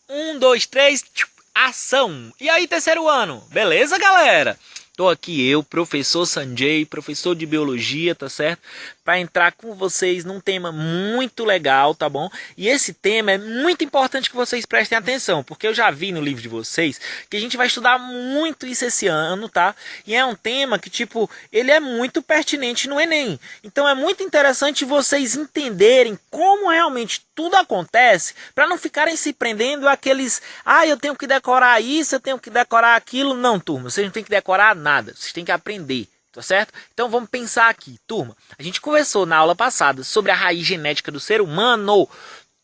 Um, dois, três, ação! E aí, terceiro ano? Beleza, galera? Tô aqui eu, professor Sanjay, professor de biologia, tá certo? Para entrar com vocês num tema muito legal, tá bom? E esse tema é muito importante que vocês prestem atenção, porque eu já vi no livro de vocês que a gente vai estudar muito isso esse ano, tá? E é um tema que, tipo, ele é muito pertinente no Enem. Então é muito interessante vocês entenderem como realmente tudo acontece, para não ficarem se prendendo àqueles, eu tenho que decorar isso, eu tenho que decorar aquilo. Não, turma, vocês não tem que decorar nada, vocês têm que aprender. Tá certo? Então vamos pensar aqui, turma. A gente conversou na aula passada sobre a raiz genética do ser humano.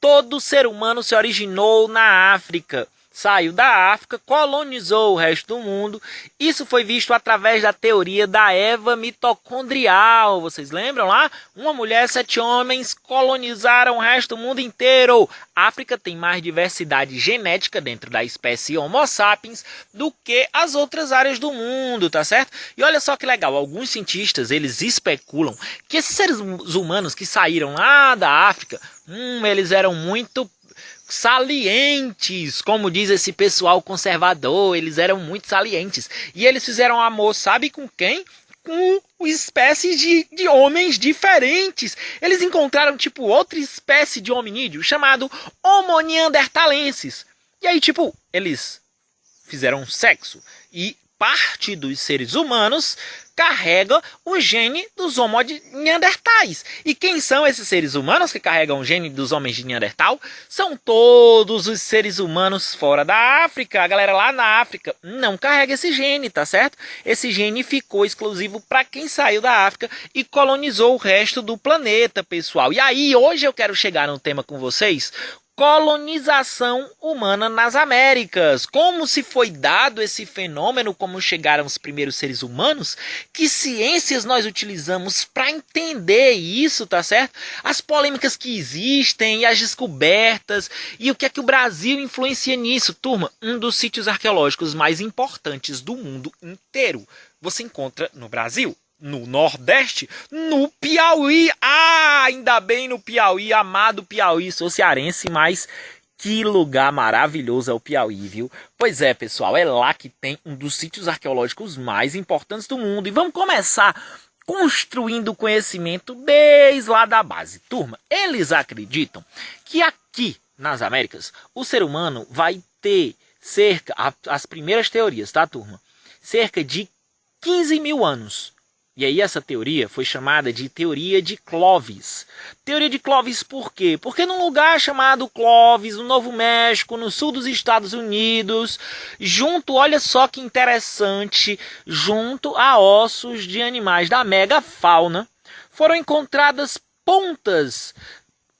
Todo ser humano se originou na África. Saiu da África, colonizou o resto do mundo. Isso foi visto através da teoria da Eva mitocondrial. Vocês lembram lá? Uma mulher, 7 homens colonizaram o resto do mundo inteiro. A África tem mais diversidade genética dentro da espécie Homo sapiens do que as outras áreas do mundo, tá certo? E olha só que legal, alguns cientistas, eles especulam que esses seres humanos que saíram lá da África, eles eram muito salientes, como diz esse pessoal conservador, eles eram muito salientes. E eles fizeram amor, sabe com quem? Com espécies de homens diferentes. Eles encontraram, tipo, outra espécie de hominídeo chamado Homo neanderthalensis. E aí, tipo, eles fizeram sexo. E parte dos seres humanos carrega o gene dos Homo de Neandertais. E quem são esses seres humanos que carregam o gene dos homens de Neandertal? São todos os seres humanos fora da África. A galera lá na África não carrega esse gene, tá certo? Esse gene ficou exclusivo para quem saiu da África e colonizou o resto do planeta, pessoal. E aí, hoje eu quero chegar no tema com vocês: colonização humana nas Américas. Como se foi dado esse fenômeno, como chegaram os primeiros seres humanos, que ciências nós utilizamos para entender isso, tá certo? As polêmicas que existem e as descobertas e o que é que o Brasil influencia nisso. Turma, um dos sítios arqueológicos mais importantes do mundo inteiro você encontra no Brasil. No Nordeste, no Piauí. Ainda bem no Piauí, amado Piauí, sou cearense, mas que lugar maravilhoso é o Piauí, viu? Pois é, pessoal, é lá que tem um dos sítios arqueológicos mais importantes do mundo. E vamos começar construindo conhecimento desde lá da base. Turma, eles acreditam que aqui nas Américas o ser humano vai ter as primeiras teorias, tá, turma? Cerca de 15 mil anos. E aí essa teoria foi chamada de teoria de Clovis. Teoria de Clovis por quê? Porque num lugar chamado Clovis, no Novo México, no sul dos Estados Unidos, olha só que interessante, junto a ossos de animais da megafauna, foram encontradas pontas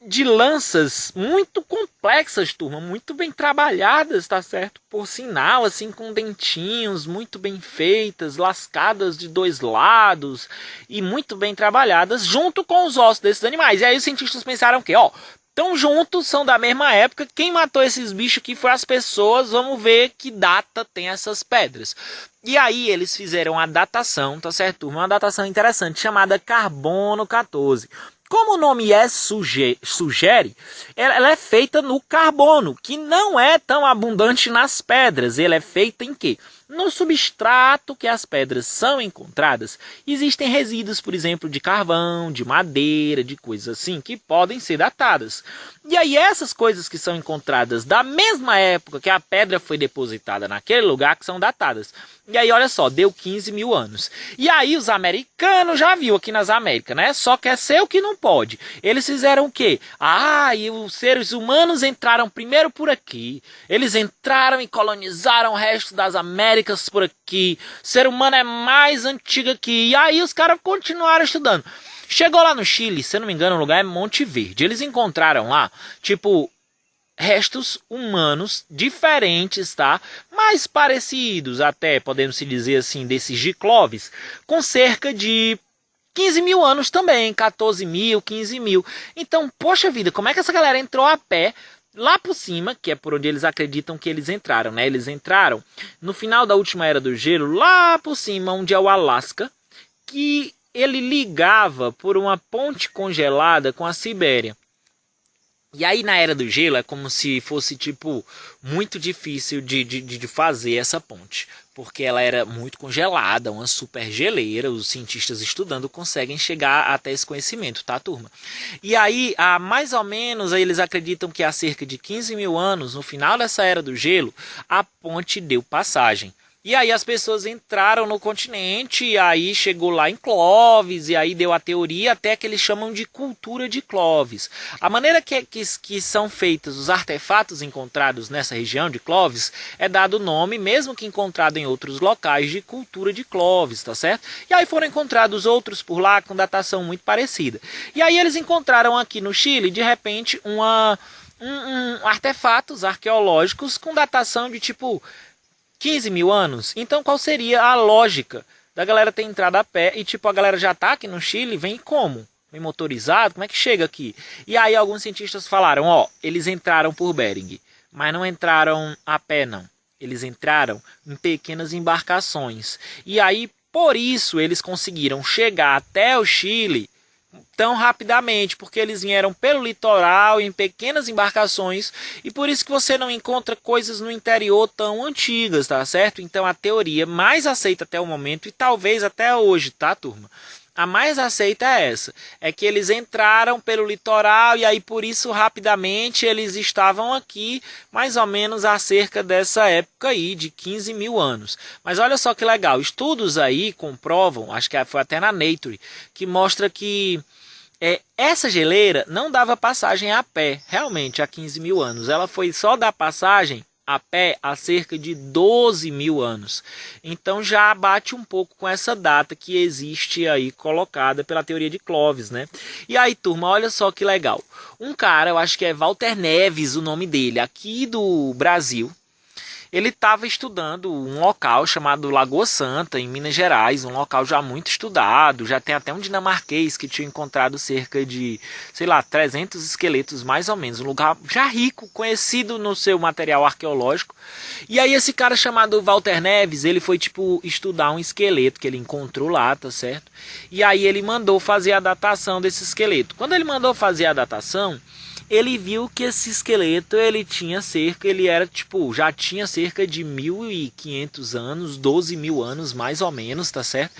de lanças muito complexas, turma, muito bem trabalhadas, tá certo? Por sinal, assim, com dentinhos, muito bem feitas, lascadas de 2 lados e muito bem trabalhadas, junto com os ossos desses animais. E aí os cientistas pensaram que, tão juntos, são da mesma época, quem matou esses bichos aqui foi as pessoas, vamos ver que data tem essas pedras. E aí eles fizeram a datação, tá certo, turma? Uma datação interessante, chamada Carbono 14. Como o nome sugere, ela é feita no carbono, que não é tão abundante nas pedras. Ele é feito em quê? No substrato que as pedras são encontradas, existem resíduos, por exemplo, de carvão, de madeira, de coisas assim, que podem ser datadas. E aí essas coisas que são encontradas da mesma época que a pedra foi depositada naquele lugar, que são datadas. E aí, olha só, deu 15 mil anos. E aí os americanos já viu aqui nas Américas, né? Só quer ser o que não pode. Eles fizeram o quê? E os seres humanos entraram primeiro por aqui. Eles entraram e colonizaram o resto das Américas por aqui. O ser humano é mais antigo aqui. E aí os caras continuaram estudando. Chegou lá no Chile, se eu não me engano, o lugar é Monte Verde. Eles encontraram lá, tipo, restos humanos diferentes, tá? Mais parecidos até, podemos se dizer assim, desses de Clovis, com cerca de 15 mil anos também, 14 mil, 15 mil. Então, poxa vida, como é que essa galera entrou a pé lá por cima, que é por onde eles acreditam que eles entraram, né? Eles entraram no final da última era do gelo, lá por cima, onde é o Alasca, que ele ligava por uma ponte congelada com a Sibéria. E aí na Era do Gelo é como se fosse tipo muito difícil de fazer essa ponte, porque ela era muito congelada, uma super geleira. Os cientistas estudando conseguem chegar até esse conhecimento, tá, turma? E aí, há mais ou menos, eles acreditam que há cerca de 15 mil anos, no final dessa Era do Gelo, a ponte deu passagem. E aí as pessoas entraram no continente, e aí chegou lá em Clovis, e aí deu a teoria até que eles chamam de cultura de Clovis. A maneira que são feitos os artefatos encontrados nessa região de Clovis é dado o nome, mesmo que encontrado em outros locais, de cultura de Clovis, tá certo? E aí foram encontrados outros por lá com datação muito parecida. E aí eles encontraram aqui no Chile, de repente, artefatos arqueológicos com datação de tipo 15 mil anos. Então qual seria a lógica da galera ter entrado a pé e tipo a galera já tá aqui no Chile, vem como? Vem motorizado? Como é que chega aqui? E aí alguns cientistas falaram, ó, eles entraram por Bering, mas não entraram a pé não. Eles entraram em pequenas embarcações. E aí por isso eles conseguiram chegar até o Chile tão rapidamente, porque eles vieram pelo litoral em pequenas embarcações, e por isso que você não encontra coisas no interior tão antigas, tá certo? Então a teoria mais aceita até o momento, e talvez até hoje, tá, turma? A mais aceita é essa, é que eles entraram pelo litoral e aí por isso rapidamente eles estavam aqui mais ou menos há cerca dessa época aí, de 15 mil anos. Mas olha só que legal, estudos aí comprovam, acho que foi até na Nature, que mostra que essa geleira não dava passagem a pé, realmente, há 15 mil anos. Ela foi só dar passagem a pé há cerca de 12 mil anos. Então já bate um pouco com essa data que existe aí colocada pela teoria de Clovis, né? E aí, turma, olha só que legal. Um cara, eu acho que é Walter Neves o nome dele, aqui do Brasil, ele estava estudando um local chamado Lagoa Santa, em Minas Gerais, um local já muito estudado, já tem até um dinamarquês que tinha encontrado cerca de, sei lá, 300 esqueletos mais ou menos, um lugar já rico, conhecido no seu material arqueológico. E aí esse cara chamado Walter Neves, ele foi tipo estudar um esqueleto que ele encontrou lá, tá certo? E aí ele mandou fazer a datação desse esqueleto. Quando ele mandou fazer a datação, ele viu que esse esqueleto já tinha cerca de 1.500 anos, 12 mil anos mais ou menos, tá certo?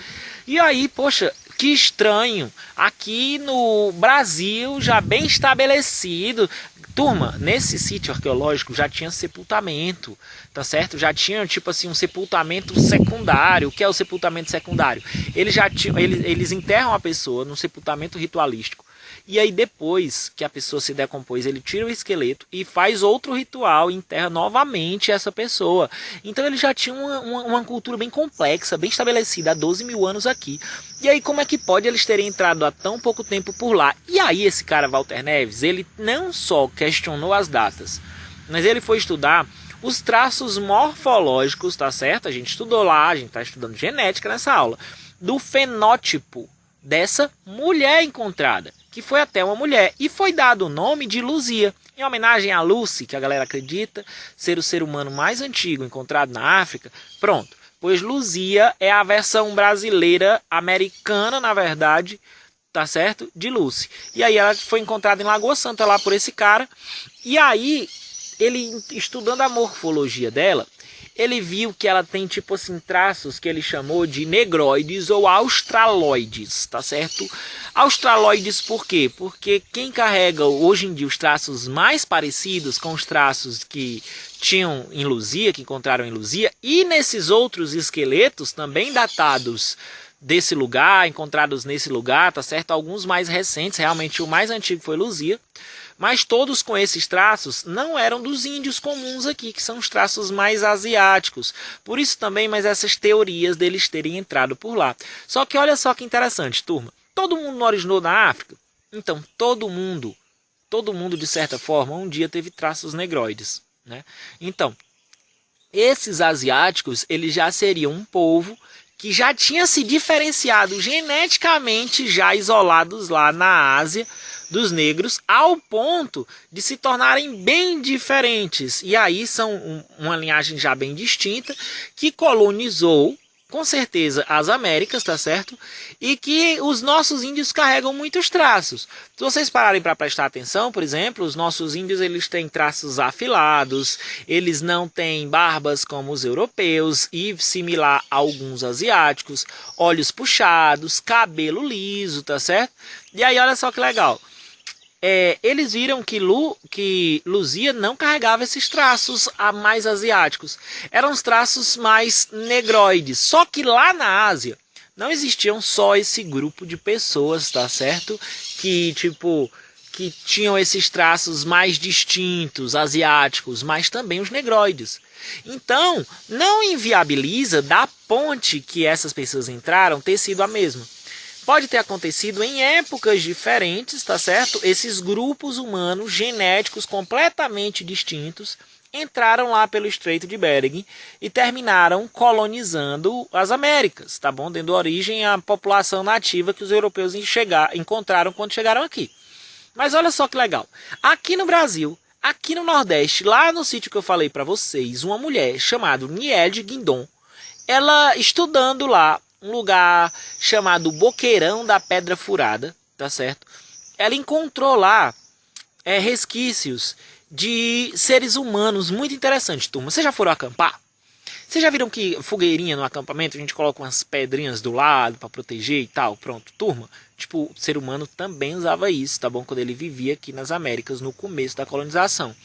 E aí, poxa, que estranho, aqui no Brasil já bem estabelecido. Turma, nesse sítio arqueológico já tinha sepultamento, tá certo? Já tinha tipo assim um sepultamento secundário. O que é o sepultamento secundário? Eles enterram a pessoa no sepultamento ritualístico. E aí depois que a pessoa se decompôs, ele tira o esqueleto e faz outro ritual e enterra novamente essa pessoa. Então ele já tinha uma cultura bem complexa, bem estabelecida há 12 mil anos aqui. E aí como é que pode eles terem entrado há tão pouco tempo por lá? E aí esse cara Walter Neves, ele não só questionou as datas, mas ele foi estudar os traços morfológicos, tá certo? A gente estudou lá, a gente está estudando genética nessa aula, do fenótipo dessa mulher encontrada, que foi até uma mulher, e foi dado o nome de Luzia, em homenagem a Lucy, que a galera acredita ser o ser humano mais antigo encontrado na África. Pronto, pois Luzia é a versão brasileira, americana, na verdade, tá certo? De Lucy. E aí ela foi encontrada em Lagoa Santa lá por esse cara, e aí ele, estudando a morfologia dela, ele viu que ela tem tipo assim traços que ele chamou de negroides ou australoides, tá certo? Australoides por quê? Porque quem carrega hoje em dia os traços mais parecidos com os traços que tinham em Luzia, que encontraram em Luzia, e nesses outros esqueletos também datados desse lugar, encontrados nesse lugar, tá certo? Alguns mais recentes, realmente o mais antigo foi Luzia. Mas todos com esses traços não eram dos índios comuns aqui, que são os traços mais asiáticos. Por isso também, mas essas teorias deles terem entrado por lá. Só que olha só que interessante, turma. Todo mundo não originou na África? Então, todo mundo de certa forma, um dia teve traços negroides, né? Então, esses asiáticos, eles já seriam um povo que já tinha se diferenciado geneticamente, já isolados lá na Ásia, dos negros, ao ponto de se tornarem bem diferentes. E aí são uma linhagem já bem distinta, que colonizou, com certeza as Américas, tá certo? E que os nossos índios carregam muitos traços. Se vocês pararem para prestar atenção, por exemplo, os nossos índios eles têm traços afilados, eles não têm barbas como os europeus e similar a alguns asiáticos, olhos puxados, cabelo liso, tá certo? E aí olha só que legal. Eles viram que Luzia não carregava esses traços mais asiáticos. Eram os traços mais negroides. Só que lá na Ásia não existiam só esse grupo de pessoas, tá certo? Que tinham esses traços mais distintos, asiáticos, mas também os negroides. Então, não inviabiliza da ponte que essas pessoas entraram ter sido a mesma. Pode ter acontecido em épocas diferentes, tá certo? Esses grupos humanos genéticos completamente distintos entraram lá pelo Estreito de Bering e terminaram colonizando as Américas, tá bom? Dando origem à população nativa que os europeus encontraram quando chegaram aqui. Mas olha só que legal. Aqui no Brasil, aqui no Nordeste, lá no sítio que eu falei para vocês, uma mulher chamada Nielde Guindon, ela estudando lá um lugar chamado Boqueirão da Pedra Furada, tá certo? Ela encontrou lá resquícios de seres humanos muito interessantes, turma. Vocês já foram acampar? Vocês já viram que fogueirinha no acampamento a gente coloca umas pedrinhas do lado para proteger e tal? Pronto, turma. Tipo, o ser humano também usava isso, tá bom? Quando ele vivia aqui nas Américas no começo da colonização.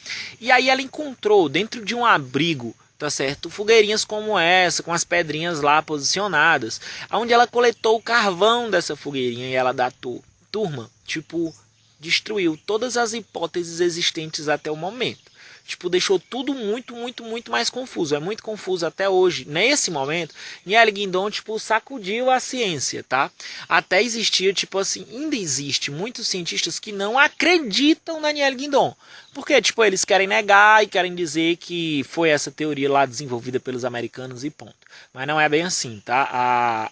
E aí ela encontrou dentro de um abrigo, tá certo? Fogueirinhas como essa, com as pedrinhas lá posicionadas, onde ela coletou o carvão dessa fogueirinha e ela datou. Turma, tipo, destruiu todas as hipóteses existentes até o momento. Tipo, deixou tudo muito, muito, muito mais confuso. É muito confuso até hoje. Nesse momento, Niele Guindon, tipo, sacudiu a ciência, tá? Até existia, tipo assim, ainda existe muitos cientistas que não acreditam na Niele Guindon. Porque, tipo, eles querem negar e querem dizer que foi essa teoria lá desenvolvida pelos americanos e ponto. Mas não é bem assim, tá?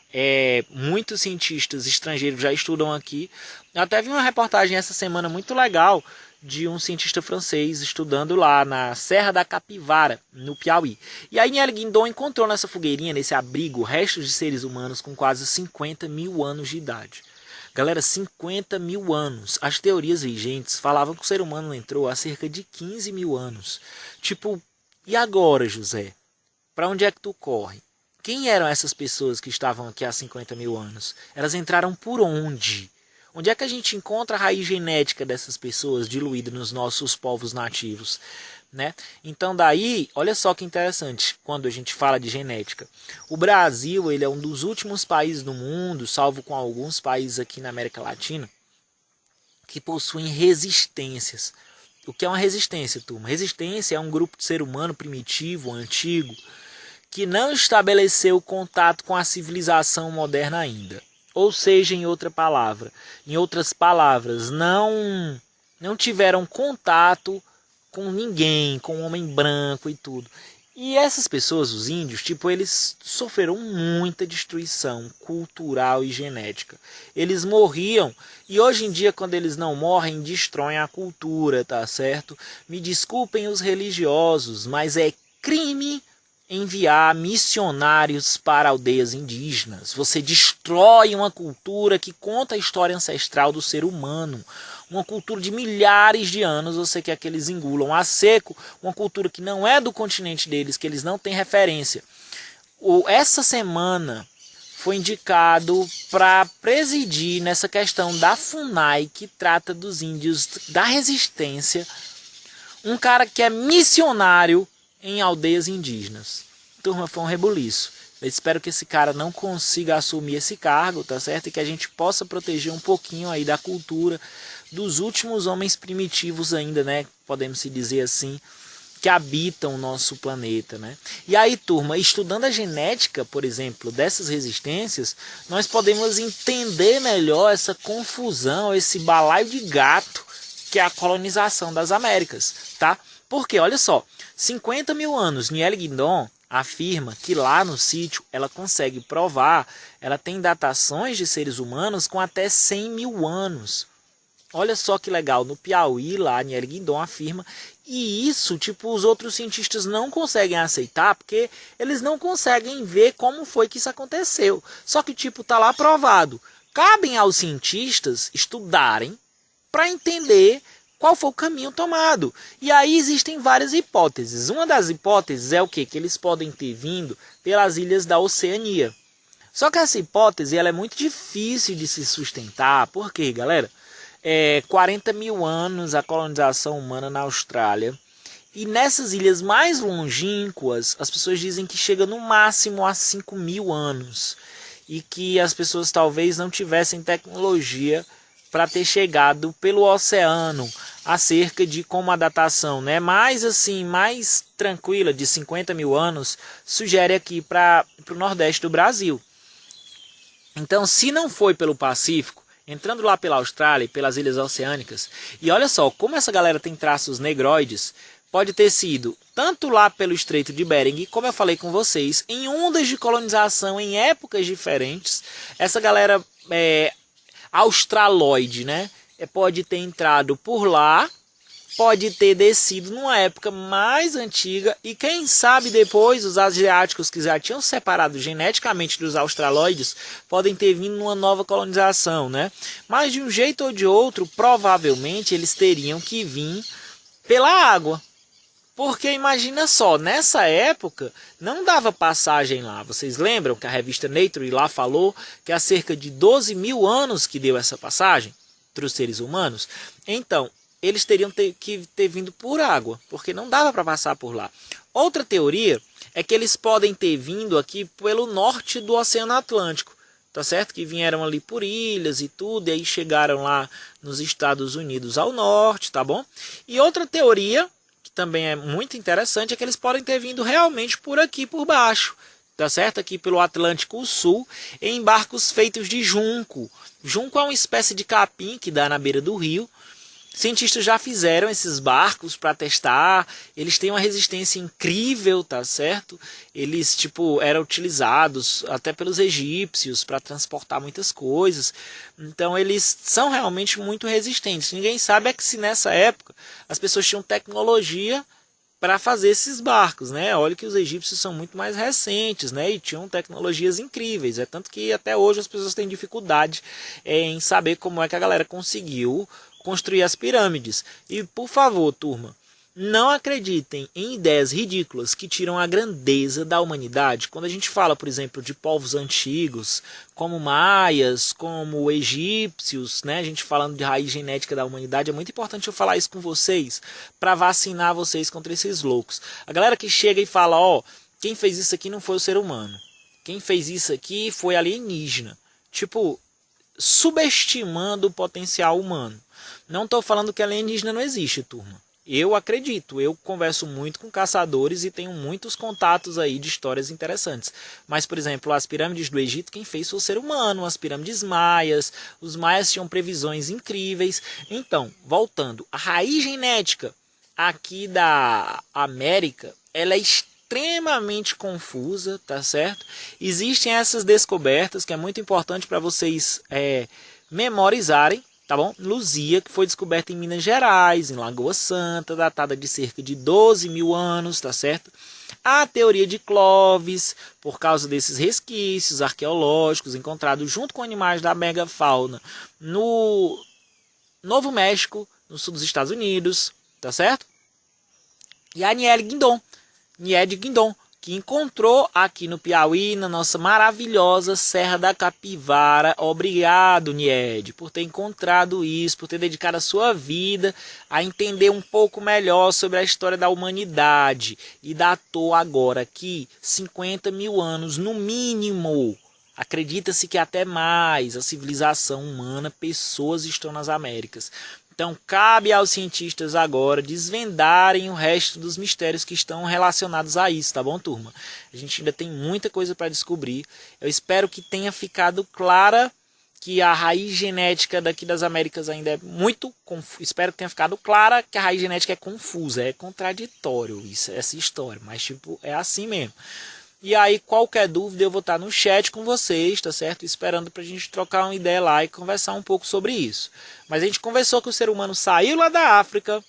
Muitos cientistas estrangeiros já estudam aqui. Eu até vi uma reportagem essa semana muito legal de um cientista francês estudando lá na Serra da Capivara, no Piauí. E aí Niele Guindon encontrou nessa fogueirinha, nesse abrigo, restos de seres humanos com quase 50 mil anos de idade. Galera, 50 mil anos. As teorias vigentes falavam que o ser humano entrou há cerca de 15 mil anos. Tipo, e agora, José? Para onde é que tu corre? Quem eram essas pessoas que estavam aqui há 50 mil anos? Elas entraram por onde? Onde é que a gente encontra a raiz genética dessas pessoas diluída nos nossos povos nativos, né? Então daí, olha só que interessante, quando a gente fala de genética. O Brasil, ele é um dos últimos países do mundo, salvo com alguns países aqui na América Latina, que possuem resistências. O que é uma resistência, turma? Resistência é um grupo de ser humano primitivo, antigo, que não estabeleceu contato com a civilização moderna ainda. Ou seja, em outras palavras, não tiveram contato com ninguém, com o homem branco e tudo. E essas pessoas, os índios, tipo, eles sofreram muita destruição cultural e genética. Eles morriam e hoje em dia, quando eles não morrem, destroem a cultura, tá certo? Me desculpem os religiosos, mas é crime enviar missionários para aldeias indígenas. Você destrói uma cultura que conta a história ancestral do ser humano. Uma cultura de milhares de anos, você quer que eles engulam a seco, uma cultura que não é do continente deles, que eles não têm referência. Essa semana foi indicado para presidir nessa questão da FUNAI, que trata dos índios da resistência, um cara que é missionário em aldeias indígenas. Turma, foi um rebuliço. Eu espero que esse cara não consiga assumir esse cargo, tá certo? E que a gente possa proteger um pouquinho aí da cultura dos últimos homens primitivos ainda, né? Podemos se dizer assim, que habitam o nosso planeta, né? E aí, turma, estudando a genética, por exemplo, dessas resistências, nós podemos entender melhor essa confusão, esse balaio de gato que é a colonização das Américas, tá? Porque, olha só, 50 mil anos, Niele Guindon afirma que lá no sítio ela consegue provar, ela tem datações de seres humanos com até 100 mil anos. Olha só que legal, no Piauí lá, Niele Guindon afirma E isso, tipo, os outros cientistas não conseguem aceitar, porque eles não conseguem ver como foi que isso aconteceu. Só que, tipo, tá lá provado. Cabem aos cientistas estudarem para entender qual foi o caminho tomado. E aí existem várias hipóteses. Uma das hipóteses é o quê? Que eles podem ter vindo pelas ilhas da Oceania. Só que essa hipótese ela é muito difícil de se sustentar. Por quê, galera? 40 mil anos a colonização humana na Austrália. E nessas ilhas mais longínquas, as pessoas dizem que chega no máximo a 5 mil anos. E que as pessoas talvez não tivessem tecnologia para ter chegado pelo oceano, acerca de como a datação, né, mais assim, mais tranquila, de 50 mil anos, sugere aqui para o Nordeste do Brasil. Então, se não foi pelo Pacífico, entrando lá pela Austrália e pelas ilhas oceânicas, e olha só, como essa galera tem traços negroides, pode ter sido tanto lá pelo Estreito de Bering, como eu falei com vocês, em ondas de colonização em épocas diferentes, essa galera australoide, né? Pode ter entrado por lá, pode ter descido numa época mais antiga e quem sabe depois os asiáticos que já tinham separado geneticamente dos australoides podem ter vindo numa nova colonização, né? Mas de um jeito ou de outro, provavelmente eles teriam que vir pela água. Porque imagina só, nessa época não dava passagem lá. Vocês lembram que a revista Nature lá falou que há cerca de 12 mil anos que deu essa passagem para os seres humanos? Então, eles teriam que ter vindo por água, porque não dava para passar por lá. Outra teoria é que eles podem ter vindo aqui pelo norte do Oceano Atlântico. Tá certo? Que vieram ali por ilhas e tudo, e aí chegaram lá nos Estados Unidos ao norte, tá bom? E outra teoria também é muito interessante é que eles podem ter vindo realmente por aqui por baixo, tá certo? Aqui pelo Atlântico Sul, em barcos feitos de junco. Junco é uma espécie de capim que dá na beira do rio. Cientistas já fizeram esses barcos para testar, eles têm uma resistência incrível, tá certo? Eles, tipo, eram utilizados até pelos egípcios para transportar muitas coisas. Então, eles são realmente muito resistentes. Ninguém sabe é que se nessa época as pessoas tinham tecnologia para fazer esses barcos, né? Olha que os egípcios são muito mais recentes, né? E tinham tecnologias incríveis. É tanto que até hoje as pessoas têm dificuldade em saber como é que a galera conseguiu construir as pirâmides. E por favor, turma, não acreditem em ideias ridículas que tiram a grandeza da humanidade. Quando a gente fala, por exemplo, de povos antigos, como maias, como egípcios, né? A gente falando de raiz genética da humanidade, é muito importante eu falar isso com vocês, para vacinar vocês contra esses loucos. A galera que chega e fala, ó, quem fez isso aqui não foi o ser humano. Quem fez isso aqui foi alienígena. Tipo, subestimando o potencial humano. Não estou falando que alienígena não existe, turma. Eu acredito, eu converso muito com caçadores e tenho muitos contatos aí de histórias interessantes. Mas, por exemplo, as pirâmides do Egito, quem fez foi o ser humano, as pirâmides maias, os maias tinham previsões incríveis. Então, voltando, a raiz genética aqui da América, ela é extremamente confusa, tá certo? Existem essas descobertas que é muito importante para vocês memorizarem, tá bom? Luzia, que foi descoberta em Minas Gerais, em Lagoa Santa, datada de cerca de 12 mil anos, tá certo? A teoria de Clovis, por causa desses resquícios arqueológicos encontrados junto com animais da megafauna no Novo México, no sul dos Estados Unidos, tá certo? E a Niede Guindon, que encontrou aqui no Piauí, na nossa maravilhosa Serra da Capivara. Obrigado, Niede, por ter encontrado isso, por ter dedicado a sua vida a entender um pouco melhor sobre a história da humanidade. E datou agora aqui 50 mil anos, no mínimo. Acredita-se que até mais a civilização humana, pessoas estão nas Américas. Então, cabe aos cientistas agora desvendarem o resto dos mistérios que estão relacionados a isso, tá bom, turma? A gente ainda tem muita coisa para descobrir. Eu espero que tenha ficado clara que a raiz genética daqui das Américas ainda é muito confusa. Espero que tenha ficado clara que a raiz genética é confusa, é contraditório essa história, mas tipo, é assim mesmo. E aí, qualquer dúvida, eu vou estar no chat com vocês, tá certo? Esperando pra gente trocar uma ideia lá e conversar um pouco sobre isso. Mas a gente conversou que o ser humano saiu lá da África,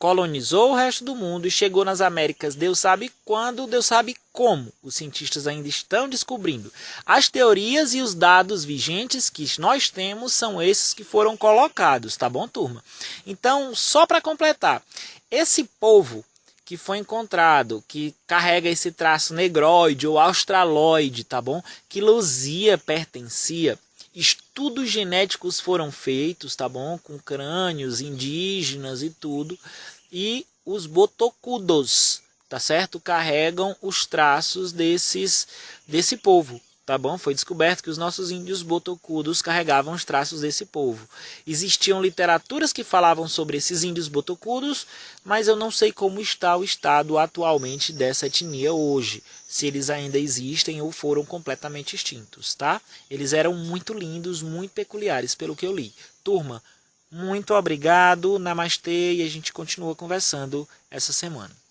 colonizou o resto do mundo e chegou nas Américas, Deus sabe quando, Deus sabe como. Os cientistas ainda estão descobrindo. As teorias e os dados vigentes que nós temos são esses que foram colocados, tá bom, turma? Então, só para completar, esse povo que foi encontrado, que carrega esse traço negroide ou australoide, tá bom? Que Luzia pertencia. Estudos genéticos foram feitos, tá bom? Com crânios indígenas e tudo. E os botocudos, tá certo? Carregam os traços desse povo, tá bom? Foi descoberto que os nossos índios botocudos carregavam os traços desse povo. Existiam literaturas que falavam sobre esses índios botocudos, mas eu não sei como está o estado atualmente dessa etnia hoje. Se eles ainda existem ou foram completamente extintos, tá? Eles eram muito lindos, muito peculiares, pelo que eu li. Turma, muito obrigado, namastê, e a gente continua conversando essa semana.